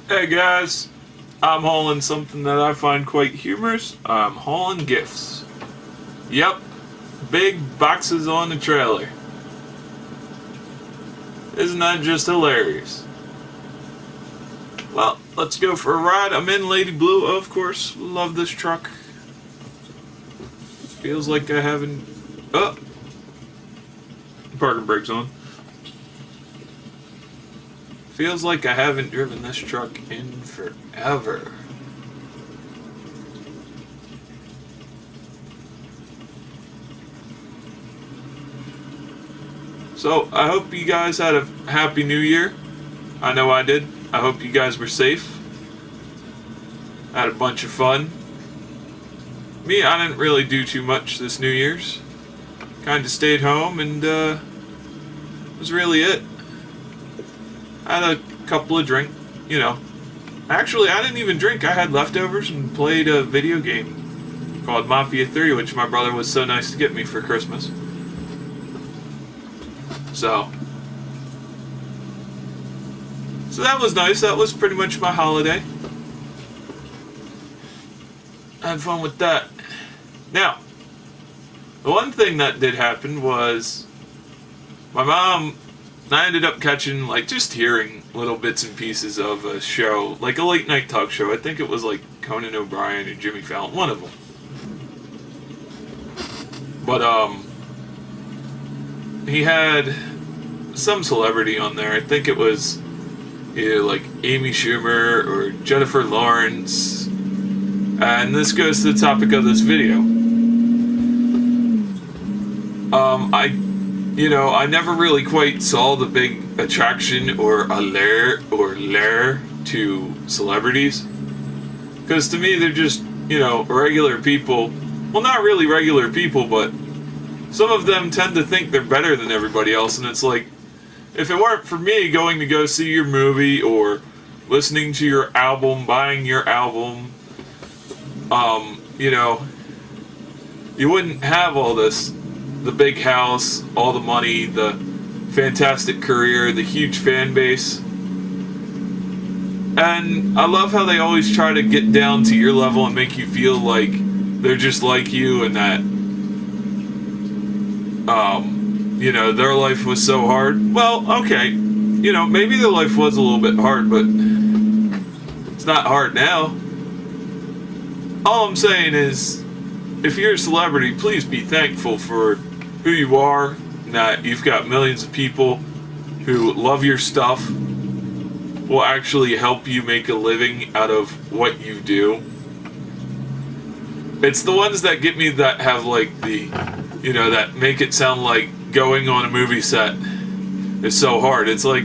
Hey guys, I'm hauling something that I find quite humorous. I'm hauling gifts. Yep, big boxes on the trailer. Isn't that just hilarious? Well, let's go for a ride. I'm in Lady Blue, of course. Love this truck. Feels like I haven't... Oh! Parking brakes on. Feels like I haven't driven this truck in forever. So, I hope you guys had a happy new year. I know I did. I hope you guys were safe. Had a bunch of fun. Me, I didn't really do too much this New Year's. Kinda stayed home and was really it. I had a couple of drinks, Actually, I didn't even drink. I had leftovers and played a video game called Mafia 3, which my brother was so nice to get me for Christmas. So that was nice. That was pretty much my holiday. I had fun with that. Now, the one thing that did happen was my mom... I ended up catching, just hearing little bits and pieces of a show, like a late night talk show. I think it was like Conan O'Brien and Jimmy Fallon, one of them. But, he had some celebrity on there. I think it was either like Amy Schumer or Jennifer Lawrence. And this goes to the topic of this video. I never really quite saw the big attraction or allure to celebrities. Because to me, they're just, regular people. Well, not really regular people, but some of them tend to think they're better than everybody else. And it's like, if it weren't for me going to go see your movie or listening to your album, buying your album, you wouldn't have all this. The big house, all the money, the fantastic career, the huge fan base. And I love how they always try to get down to your level and make you feel like they're just like you and that, their life was so hard. Well, okay, maybe their life was a little bit hard, but it's not hard now. All I'm saying is, if you're a celebrity, please be thankful for who you are, and that you've got millions of people who love your stuff, will actually help you make a living out of what you do. It's the ones that get me that have that make it sound like going on a movie set is so hard. It's like,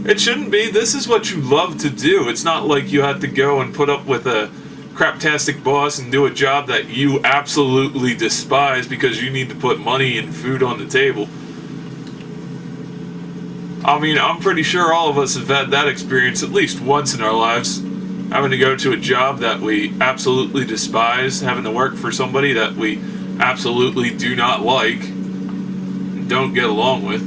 it shouldn't be. This is what you love to do. It's not like you have to go and put up with a craptastic boss and do a job that you absolutely despise because you need to put money and food on the table. I mean, I'm pretty sure all of us have had that experience at least once in our lives, having to go to a job that we absolutely despise, having to work for somebody that we absolutely do not like and don't get along with.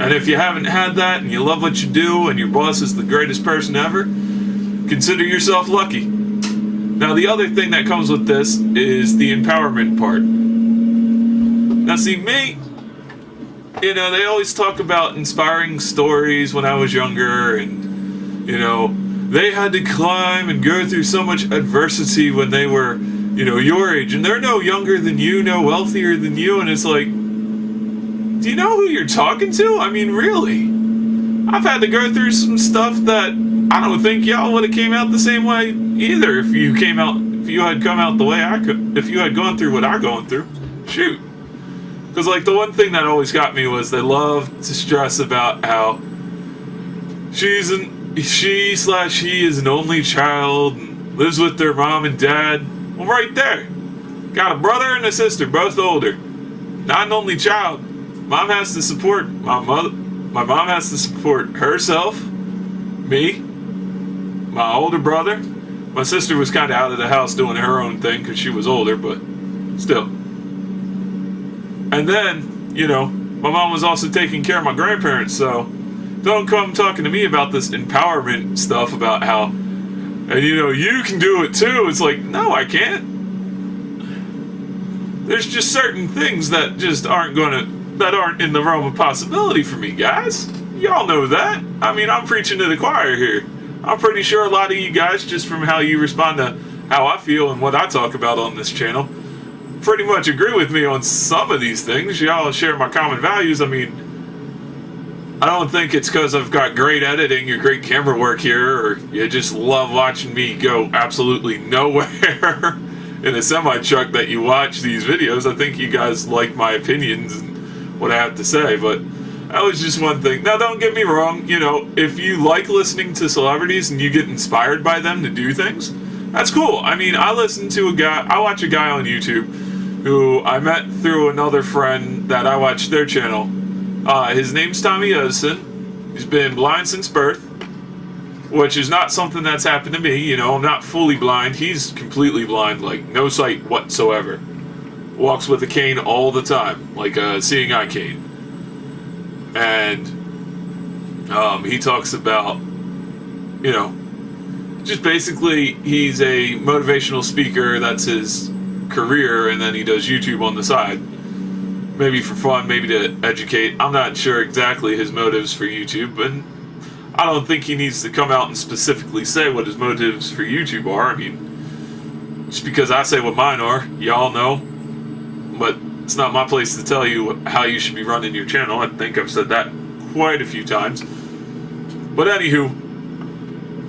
And if you haven't had that and you love what you do and your boss is the greatest person ever, consider yourself lucky. Now, the other thing that comes with this is the empowerment part. Now, see, me, they always talk about inspiring stories when I was younger, and, they had to climb and go through so much adversity when they were, your age, and they're no younger than you, no wealthier than you, and it's like, do you know who you're talking to? I mean, really? I've had to go through some stuff that I don't think y'all would have came out the same way either if you had come out the way I could, if you had gone through what I'm going through. Shoot. Because, the one thing that always got me was they love to stress about how he is an only child and lives with their mom and dad. Well, right there. Got a brother and a sister, both older. Not an only child. Mom has to support my mom has to support herself, me, my older brother. My sister was kind of out of the house doing her own thing because she was older, but still. And then, my mom was also taking care of my grandparents, so don't come talking to me about this empowerment stuff about how, and you can do it too. It's like, no, I can't. There's just certain things that just aren't in the realm of possibility for me, guys. Y'all know that. I mean, I'm preaching to the choir here. I'm pretty sure a lot of you guys, just from how you respond to how I feel and what I talk about on this channel, pretty much agree with me on some of these things. Y'all share my common values. I mean, I don't think it's because I've got great editing or great camera work here, or you just love watching me go absolutely nowhere in a semi-truck that you watch these videos. I think you guys like my opinions and what I have to say, but that was just one thing. Now, don't get me wrong, if you like listening to celebrities and you get inspired by them to do things, that's cool. I mean, I watch a guy on YouTube who I met through another friend that I watched their channel. His name's Tommy Edison. He's been blind since birth, which is not something that's happened to me. I'm not fully blind. He's completely blind, like no sight whatsoever. Walks with a cane all the time, like a seeing eye cane. And he talks about, just basically he's a motivational speaker. That's his career, and then he does YouTube on the side. Maybe for fun, maybe to educate. I'm not sure exactly his motives for YouTube, but I don't think he needs to come out and specifically say what his motives for YouTube are. I mean, just because I say what mine are, y'all know. But it's not my place to tell you how you should be running your channel. I think I've said that quite a few times. But anywho,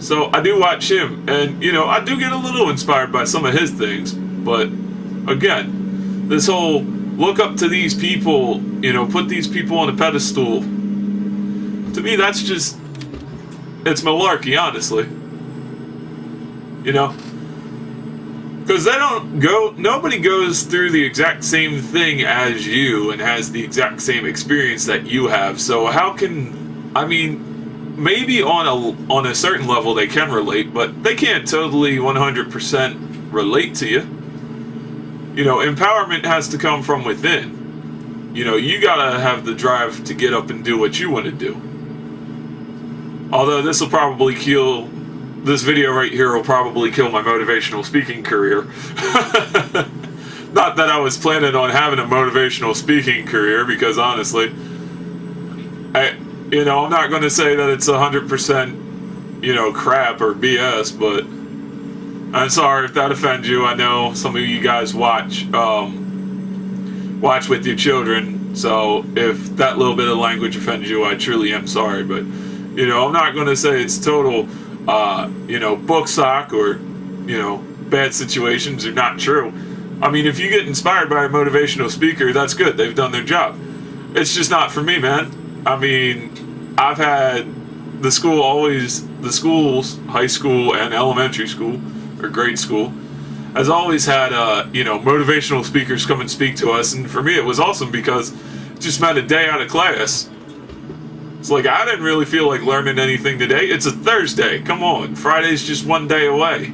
so I do watch him, and I do get a little inspired by some of his things. But again, this whole look up to these people, put these people on a pedestal, to me that's just, it's malarkey, honestly. Because nobody goes through the exact same thing as you and has the exact same experience that you have. So how can, maybe on a certain level they can relate, but they can't totally 100% relate to you. Empowerment has to come from within. You gotta have the drive to get up and do what you want to do. Although this video right here will probably kill my motivational speaking career. Not that I was planning on having a motivational speaking career, because honestly, I'm not going to say that it's 100%, crap or BS, but I'm sorry if that offends you. I know some of you guys watch with your children, so if that little bit of language offends you, I truly am sorry. But I'm not going to say it's total book sock or bad situations are not true. I mean, if you get inspired by a motivational speaker, that's good. They've done their job. It's just not for me, man. I mean, I've had the schools, high school and elementary school, or grade school, has always had motivational speakers come and speak to us, and for me it was awesome because it just meant a day out of class. It's like, I didn't really feel like learning anything today. It's a Thursday, come on. Friday's just one day away.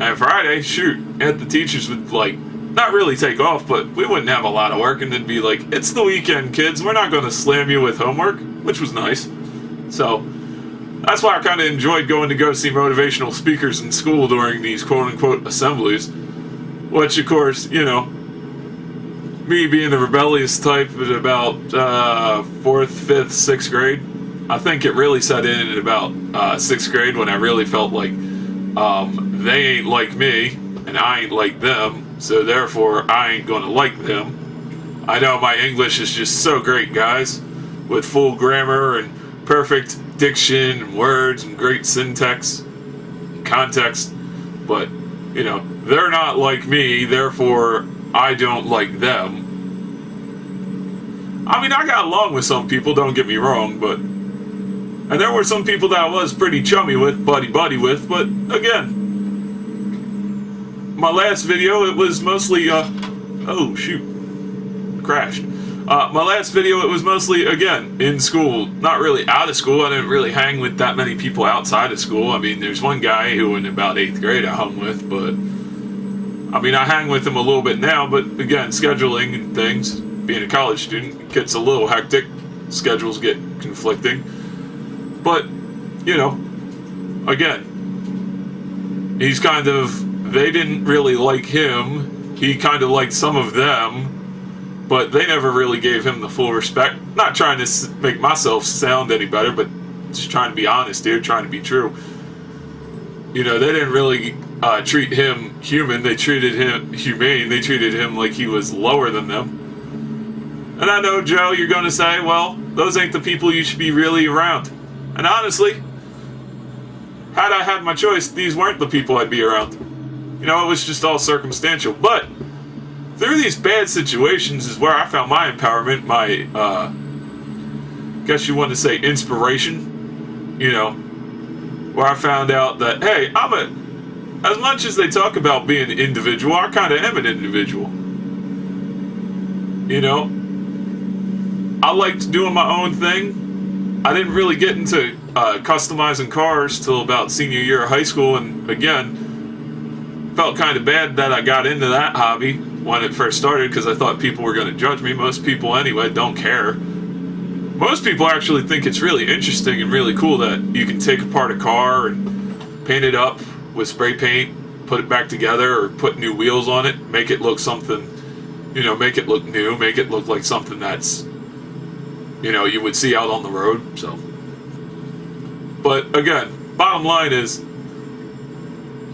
And Friday, shoot, the teachers would not really take off, but we wouldn't have a lot of work, and they'd be like, it's the weekend, kids, we're not going to slam you with homework, which was nice. So that's why I kind of enjoyed going to go see motivational speakers in school during these quote-unquote assemblies, which, of course, me being the rebellious type at about 4th, 5th, 6th grade, I think it really set in at about 6th grade when I really felt like they ain't like me and I ain't like them, so therefore I ain't gonna like them. I know my English is just so great, guys, with full grammar and perfect diction and words and great syntax and context, but they're not like me, therefore I don't like them. I mean, I got along with some people, don't get me wrong, and there were some people that I was pretty chummy with, buddy with, but again, my last video, it was mostly, oh shoot, crashed. My last video, it was mostly, again, in school, not really out of school. I didn't really hang with that many people outside of school. I mean, there's one guy who in about 8th grade I hung with, but I mean, I hang with him a little bit now, but again, scheduling and things, being a college student, it gets a little hectic. Schedules get conflicting. But, you know, again, he's kind of, they didn't really like him. He kind of liked some of them, but they never really gave him the full respect. Not trying to make myself sound any better, but just trying to be honest here, trying to be true. You know, they didn't really treat him human. They treated him humane. They treated him like he was lower than them. And I know, Joe, you're going to say, well, those ain't the people you should be really around. And honestly, had I had my choice, these weren't the people I'd be around. You know, it was just all circumstantial. But through these bad situations is where I found my empowerment, my, guess you want to say inspiration, you know, where I found out that, hey, as much as they talk about being an individual, I kind of am an individual. You know, I liked doing my own thing. I didn't really get into customizing cars till about senior year of high school, and again, felt kind of bad that I got into that hobby when it first started because I thought people were going to judge me. Most people anyway don't care. Most people actually think it's really interesting and really cool that you can take apart a car and paint it up with spray paint, put it back together, or put new wheels on it, make it look something, you know, make it look new, make it look like something that's, you know, you would see out on the road. So, but again, bottom line is,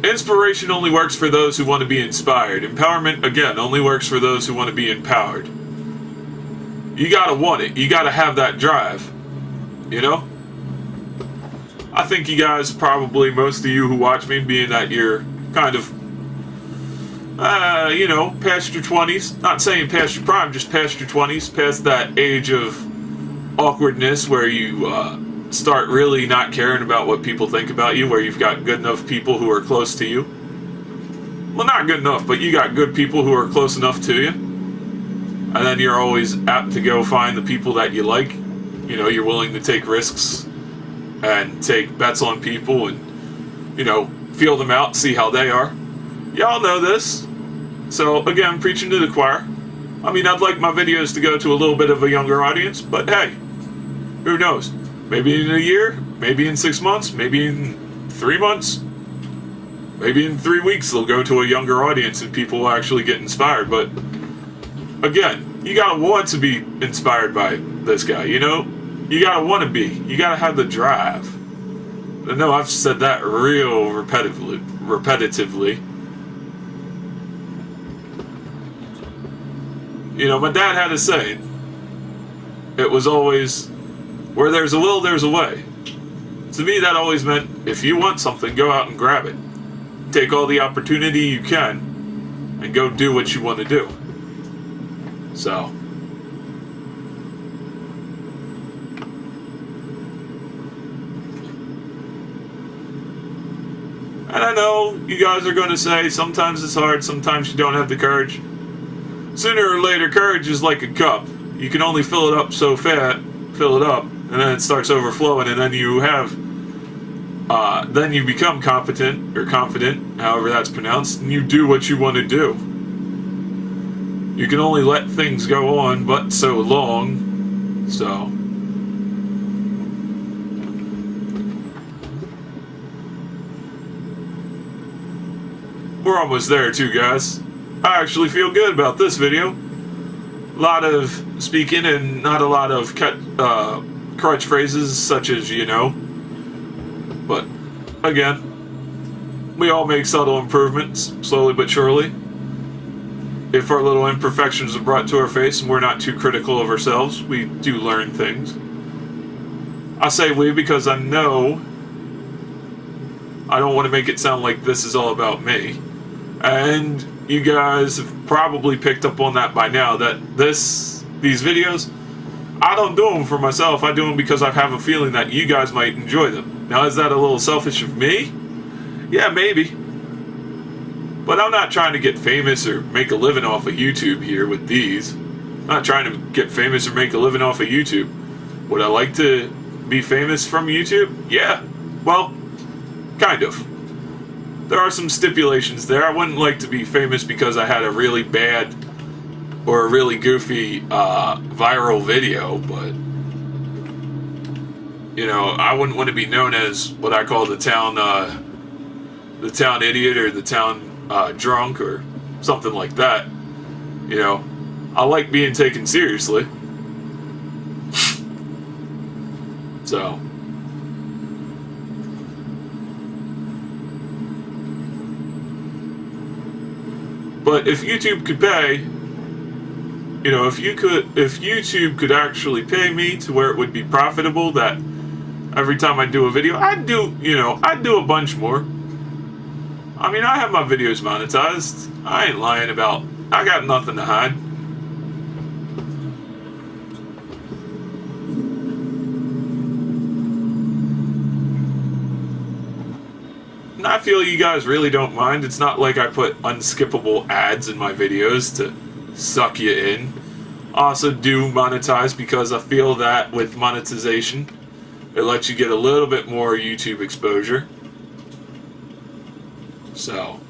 inspiration only works for those who want to be inspired. Empowerment, again, only works for those who want to be empowered. You gotta want it. You gotta have that drive. You know? I think you guys, probably most of you who watch me, being that you're kind of, you know, past your 20s. Not saying past your prime, just past your 20s. Past that age of awkwardness where you start really not caring about what people think about you, where you've got good enough people who are close to you. Well, not good enough, but you got good people who are close enough to you. And then you're always apt to go find the people that you like. You know, you're willing to take risks and take bets on people and, you know, feel them out, see how they are. Y'all know this. So, again, preaching to the choir. I mean, I'd like my videos to go to a little bit of a younger audience, but hey, who knows? Maybe in a year, maybe in 6 months, maybe in 3 months, maybe in 3 weeks they'll go to a younger audience and people will actually get inspired. But again, you gotta want to be inspired by this guy, you know? You gotta want to be. You gotta have the drive. I know I've said that real repetitively. You know, my dad had a saying. It was always, where there's a will, there's a way. To me, that always meant, if you want something, go out and grab it. Take all the opportunity you can, and go do what you want to do. So, and I know you guys are going to say sometimes it's hard, sometimes you don't have the courage. Sooner or later, courage is like a cup. You can only fill it up so fast, fill it up, and then it starts overflowing, and then you have, then you become competent, or confident, however that's pronounced, and you do what you want to do. You can only let things go on but so long, so. We're almost there too, guys. I actually feel good about this video. A lot of speaking and not a lot of crutch phrases such as, you know. But, again, we all make subtle improvements, slowly but surely. If our little imperfections are brought to our face and we're not too critical of ourselves, we do learn things. I say we because I know I don't want to make it sound like this is all about me. And you guys have probably picked up on that by now, that these videos, I don't do them for myself. I do them because I have a feeling that you guys might enjoy them. Now, is that a little selfish of me? Yeah, maybe. But I'm not trying to get famous or make a living off of YouTube here with these. I'm not trying to get famous or make a living off of YouTube. Would I like to be famous from YouTube? Yeah. Well, kind of. There are some stipulations there. I wouldn't like to be famous because I had a really bad or a really goofy viral video, but You know, I wouldn't want to be known as what I call the town idiot or the town drunk or something like that. You know, I like being taken seriously. So, but if YouTube could pay, you know, if YouTube could actually pay me to where it would be profitable, that every time I do a video, I'd do a bunch more. I mean, I have my videos monetized. I ain't lying about, I got nothing to hide. And I feel you guys really don't mind. It's not like I put unskippable ads in my videos to suck you in. I also do monetize because I feel that with monetization, it lets you get a little bit more YouTube exposure. So,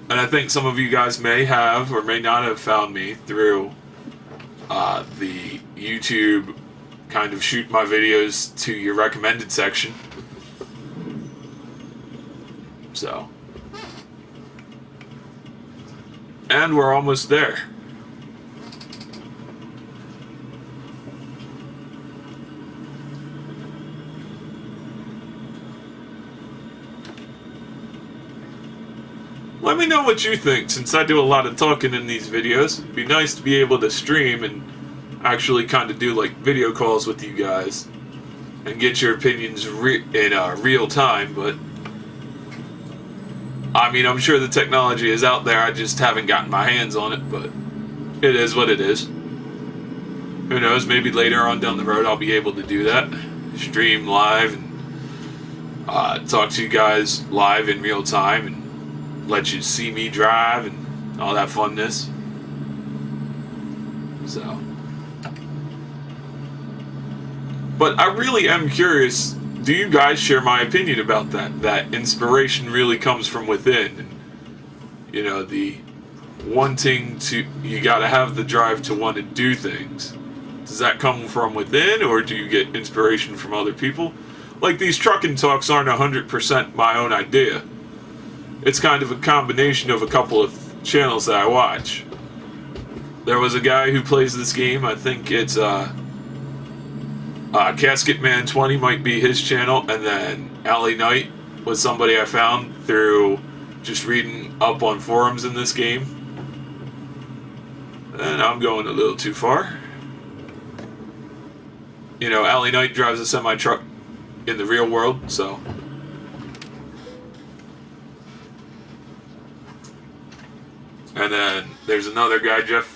and I think some of you guys may have or may not have found me through the YouTube kind of shoot my videos to your recommended section. So, and we're almost there. Let me know what you think, since I do a lot of talking in these videos. It'd be nice to be able to stream and actually kind of do like video calls with you guys and get your opinions in real time, but I mean, I'm sure the technology is out there, I just haven't gotten my hands on it, but it is what it is. Who knows, maybe later on down the road I'll be able to do that. Stream live and talk to you guys live in real time and let you see me drive and all that funness. So, but I really am curious, do you guys share my opinion about that? That inspiration really comes from within. And, you know, the wanting to, you gotta have the drive to want to do things. Does that come from within, or do you get inspiration from other people? Like, these trucking talks aren't 100% my own idea. It's kind of a combination of a couple of channels that I watch. There was a guy who plays this game, I think it's Casket Man 20 might be his channel, and then Alley Knight was somebody I found through just reading up on forums in this game. And I'm going a little too far. You know, Alley Knight drives a semi-truck in the real world, so. And then there's another guy, Jeff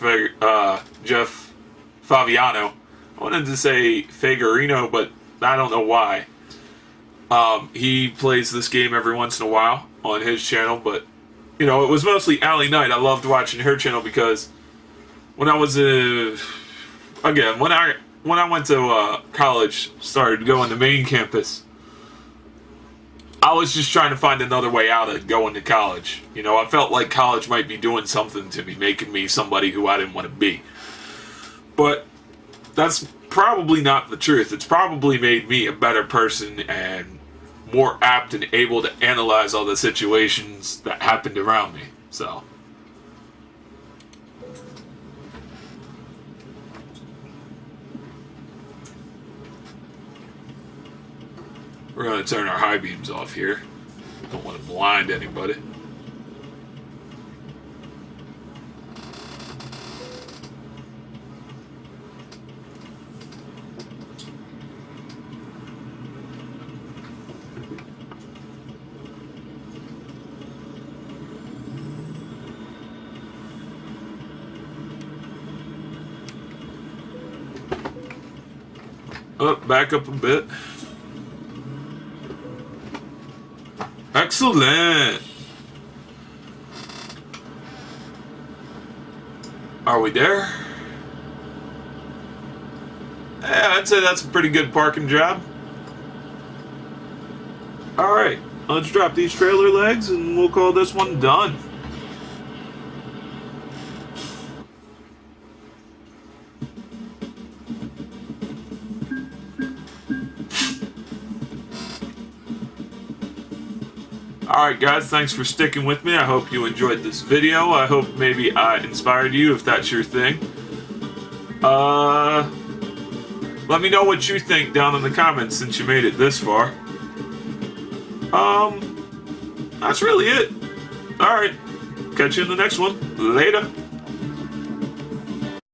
Faviano. I wanted to say Fagarino, but I don't know why. He plays this game every once in a while on his channel, but, you know, it was mostly Alley Knight. I loved watching her channel because when I was again, when I went to college, started going to main campus, I was just trying to find another way out of going to college. You know, I felt like college might be doing something to me, making me somebody who I didn't want to be. But that's probably not the truth. It's probably made me a better person and more apt and able to analyze all the situations that happened around me. So, we're going to turn our high beams off here. Don't want to blind anybody. Oh, back up a bit. Excellent. Are we there? Yeah, I'd say that's a pretty good parking job. Alright, let's drop these trailer legs and we'll call this one done. Alright guys, thanks for sticking with me. I hope you enjoyed this video. I hope maybe I inspired you if that's your thing. Let me know what you think down in the comments since you made it this far. That's really it. Alright, catch you in the next one. Later.